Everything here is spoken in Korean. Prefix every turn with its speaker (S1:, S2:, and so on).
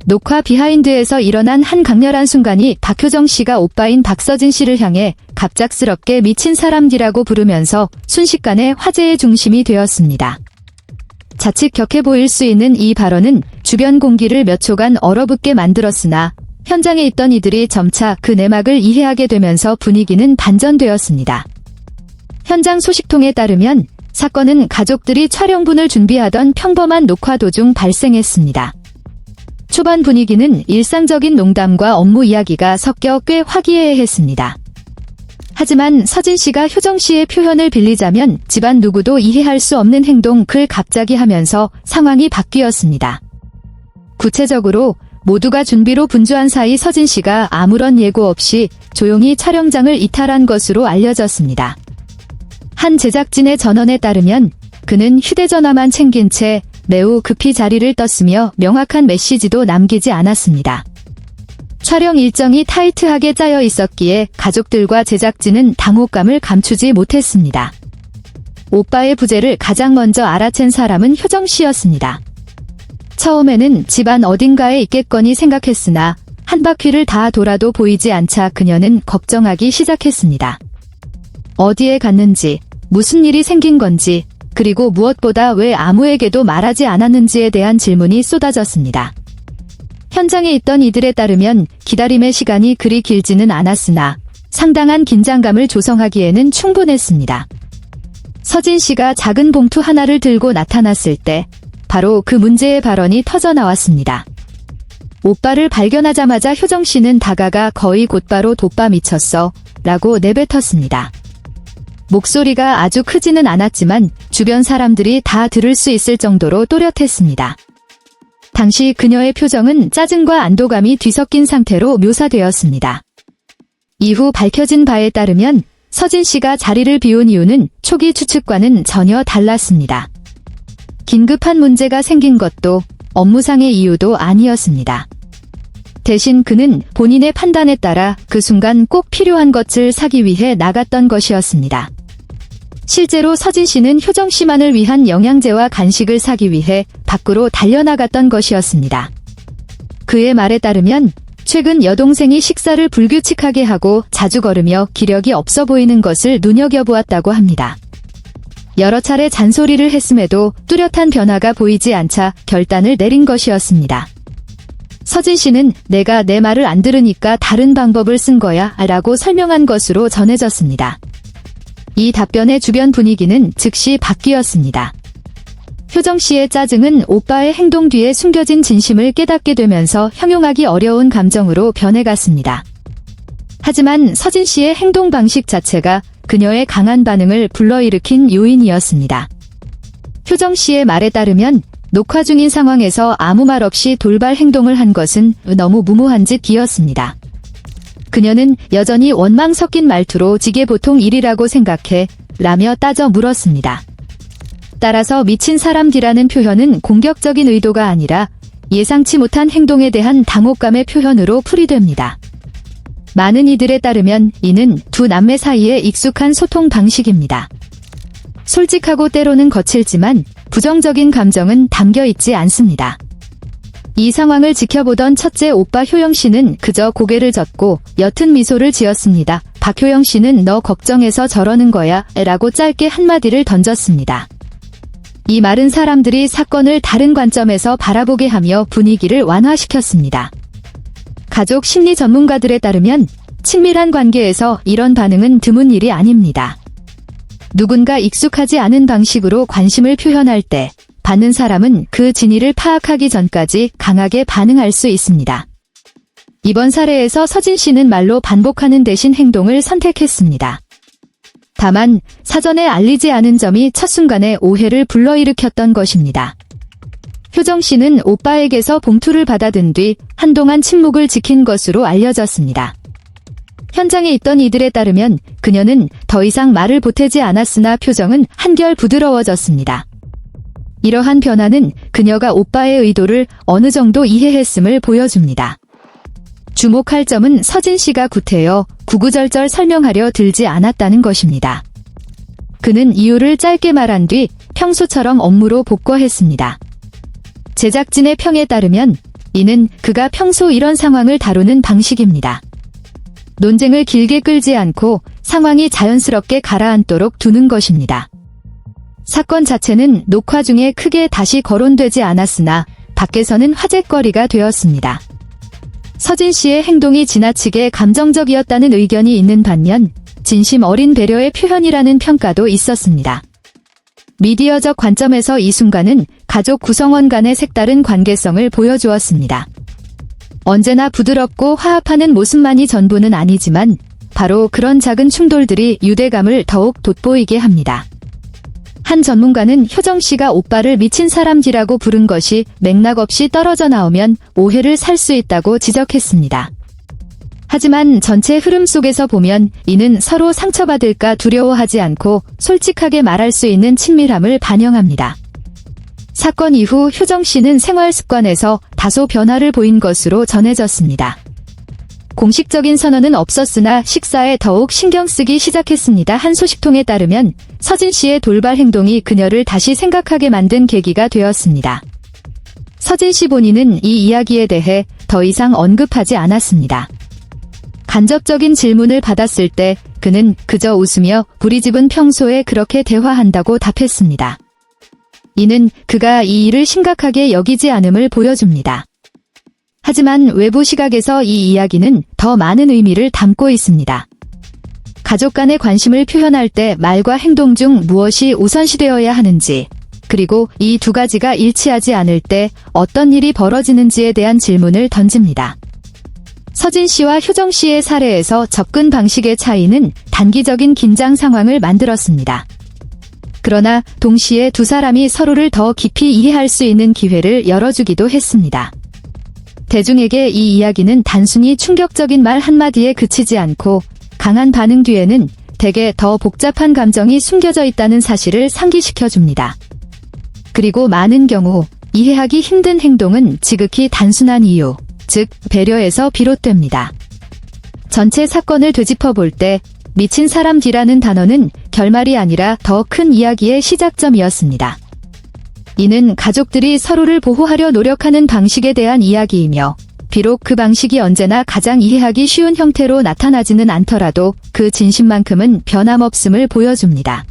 S1: 녹화 비하인드에서 일어난 한 강렬한 순간이 박효정 씨가 오빠인 박서진 씨를 향해 갑작스럽게 미친 사람이라고 부르면서 순식간에 화제의 중심이 되었습니다. 자칫 격해 보일 수 있는 이 발언은 주변 공기를 몇 초간 얼어붙게 만들었으나 현장에 있던 이들이 점차 그 내막을 이해하게 되면서 분위기는 반전되었습니다. 현장 소식통에 따르면 사건은 가족들이 촬영분을 준비하던 평범한 녹화 도중 발생했습니다. 초반 분위기는 일상적인 농담과 업무 이야기가 섞여 꽤 화기애애했습니다. 하지만 서진 씨가 효정 씨의 표현을 빌리자면 집안 누구도 이해할 수 없는 행동을 갑자기 하면서 상황이 바뀌었습니다. 구체적으로 모두가 준비로 분주한 사이 서진 씨가 아무런 예고 없이 조용히 촬영장을 이탈한 것으로 알려졌습니다. 한 제작진의 전원에 따르면 그는 휴대전화만 챙긴 채 매우 급히 자리를 떴으며 명확한 메시지도 남기지 않았습니다. 촬영 일정이 타이트하게 짜여 있었기에 가족들과 제작진은 당혹감을 감추지 못했습니다. 오빠의 부재를 가장 먼저 알아챈 사람은 효정 씨였습니다. 처음에는 집안 어딘가에 있겠거니 생각했으나 한 바퀴를 다 돌아도 보이지 않자 그녀는 걱정하기 시작했습니다. 어디에 갔는지, 무슨 일이 생긴 건지, 그리고 무엇보다 왜 아무에게도 말하지 않았는지에 대한 질문이 쏟아졌습니다. 현장에 있던 이들에 따르면 기다림의 시간이 그리 길지는 않았으나 상당한 긴장감을 조성하기에는 충분했습니다. 서진 씨가 작은 봉투 하나를 들고 나타났을 때 바로 그 문제의 발언이 터져나왔습니다. 오빠를 발견하자마자 효정 씨는 다가가 거의 곧바로 "돋바 미쳤어" 라고 내뱉었습니다. 목소리가 아주 크지는 않았지만 주변 사람들이 다 들을 수 있을 정도로 또렷했습니다. 당시 그녀의 표정은 짜증과 안도감이 뒤섞인 상태로 묘사되었습니다. 이후 밝혀진 바에 따르면 서진 씨가 자리를 비운 이유는 초기 추측과는 전혀 달랐습니다. 긴급한 문제가 생긴 것도 업무상의 이유도 아니었습니다. 대신 그는 본인의 판단에 따라 그 순간 꼭 필요한 것을 사기 위해 나갔던 것이었습니다. 실제로 서진 씨는 효정 씨만을 위한 영양제와 간식을 사기 위해 밖으로 달려나갔던 것이었습니다. 그의 말에 따르면 최근 여동생이 식사를 불규칙하게 하고 자주 걸으며 기력이 없어 보이는 것을 눈여겨보았다고 합니다. 여러 차례 잔소리를 했음에도 뚜렷한 변화가 보이지 않자 결단을 내린 것이었습니다. 서진 씨는 "내가 내 말을 안 들으니까 다른 방법을 쓴 거야" 라고 설명한 것으로 전해졌습니다. 이 답변의 주변 분위기는 즉시 바뀌었습니다. 효정 씨의 짜증은 오빠의 행동 뒤에 숨겨진 진심을 깨닫게 되면서 형용하기 어려운 감정으로 변해갔습니다. 하지만 서진 씨의 행동 방식 자체가 그녀의 강한 반응을 불러일으킨 요인이었습니다. 효정 씨의 말에 따르면 녹화 중인 상황에서 아무 말 없이 돌발 행동을 한 것은 너무 무모한 짓이었습니다. 그녀는 여전히 원망 섞인 말투로 "이게 보통 일이라고 생각해" 라며 따져 물었습니다. 따라서 미친 사람이라는 표현은 공격적인 의도가 아니라 예상치 못한 행동에 대한 당혹감의 표현으로 풀이됩니다. 많은 이들에 따르면 이는 두 남매 사이에 익숙한 소통 방식입니다. 솔직하고 때로는 거칠지만 부정적인 감정은 담겨 있지 않습니다. 이 상황을 지켜보던 첫째 오빠 효영 씨는 그저 고개를 젓고 옅은 미소를 지었습니다. 박효영 씨는 "너 걱정해서 저러는 거야" 라고 짧게 한마디를 던졌습니다. 이 말은 사람들이 사건을 다른 관점에서 바라보게 하며 분위기를 완화시켰습니다. 가족 심리 전문가들에 따르면 친밀한 관계에서 이런 반응은 드문 일이 아닙니다. 누군가 익숙하지 않은 방식으로 관심을 표현할 때 받는 사람은 그 진위를 파악하기 전까지 강하게 반응할 수 있습니다. 이번 사례에서 서진 씨는 말로 반복하는 대신 행동을 선택했습니다. 다만 사전에 알리지 않은 점이 첫 순간에 오해를 불러일으켰던 것입니다. 효정 씨는 오빠에게서 봉투를 받아든 뒤 한동안 침묵을 지킨 것으로 알려졌습니다. 현장에 있던 이들에 따르면 그녀는 더 이상 말을 보태지 않았으나 표정은 한결 부드러워졌습니다. 이러한 변화는 그녀가 오빠의 의도를 어느 정도 이해했음을 보여줍니다. 주목할 점은 서진 씨가 구태여 구구절절 설명하려 들지 않았다는 것입니다. 그는 이유를 짧게 말한 뒤 평소처럼 업무로 복귀했습니다. 제작진의 평에 따르면 이는 그가 평소 이런 상황을 다루는 방식입니다. 논쟁을 길게 끌지 않고 상황이 자연스럽게 가라앉도록 두는 것입니다. 사건 자체는 녹화 중에 크게 다시 거론되지 않았으나 밖에서는 화제거리가 되었습니다. 서진 씨의 행동이 지나치게 감정적이었다는 의견이 있는 반면 진심 어린 배려의 표현이라는 평가도 있었습니다. 미디어적 관점에서 이 순간은 가족 구성원 간의 색다른 관계성을 보여주었습니다. 언제나 부드럽고 화합하는 모습만이 전부는 아니지만 바로 그런 작은 충돌들이 유대감을 더욱 돋보이게 합니다. 한 전문가는 효정 씨가 오빠를 미친 사람쥐라고 부른 것이 맥락 없이 떨어져 나오면 오해를 살 수 있다고 지적했습니다. 하지만 전체 흐름 속에서 보면 이는 서로 상처받을까 두려워하지 않고 솔직하게 말할 수 있는 친밀함을 반영합니다. 사건 이후 효정 씨는 생활 습관에서 다소 변화를 보인 것으로 전해졌습니다. 공식적인 선언은 없었으나 식사에 더욱 신경 쓰기 시작했습니다. 한 소식통에 따르면 서진 씨의 돌발 행동이 그녀를 다시 생각하게 만든 계기가 되었습니다. 서진 씨 본인은 이 이야기에 대해 더 이상 언급하지 않았습니다. 간접적인 질문을 받았을 때 그는 그저 웃으며 우리 집은 평소에 그렇게 대화한다고 답했습니다. 이는 그가 이 일을 심각하게 여기지 않음을 보여줍니다. 하지만 외부 시각에서 이 이야기는 더 많은 의미를 담고 있습니다. 가족 간의 관심을 표현할 때 말과 행동 중 무엇이 우선시되어야 하는지, 그리고 이 두 가지가 일치하지 않을 때 어떤 일이 벌어지는지에 대한 질문을 던집니다. 서진 씨와 효정 씨의 사례에서 접근 방식의 차이는 단기적인 긴장 상황을 만들었습니다. 그러나 동시에 두 사람이 서로를 더 깊이 이해할 수 있는 기회를 열어주기도 했습니다. 대중에게 이 이야기는 단순히 충격적인 말 한마디에 그치지 않고 강한 반응 뒤에는 대개 더 복잡한 감정이 숨겨져 있다는 사실을 상기시켜줍니다. 그리고 많은 경우 이해하기 힘든 행동은 지극히 단순한 이유, 즉 배려에서 비롯됩니다. 전체 사건을 되짚어볼 때 미친 사람 D라는 단어는 결말이 아니라 더 큰 이야기의 시작점이었습니다. 이는 가족들이 서로를 보호하려 노력하는 방식에 대한 이야기이며 비록 그 방식이 언제나 가장 이해하기 쉬운 형태로 나타나지는 않더라도 그 진심만큼은 변함없음을 보여줍니다.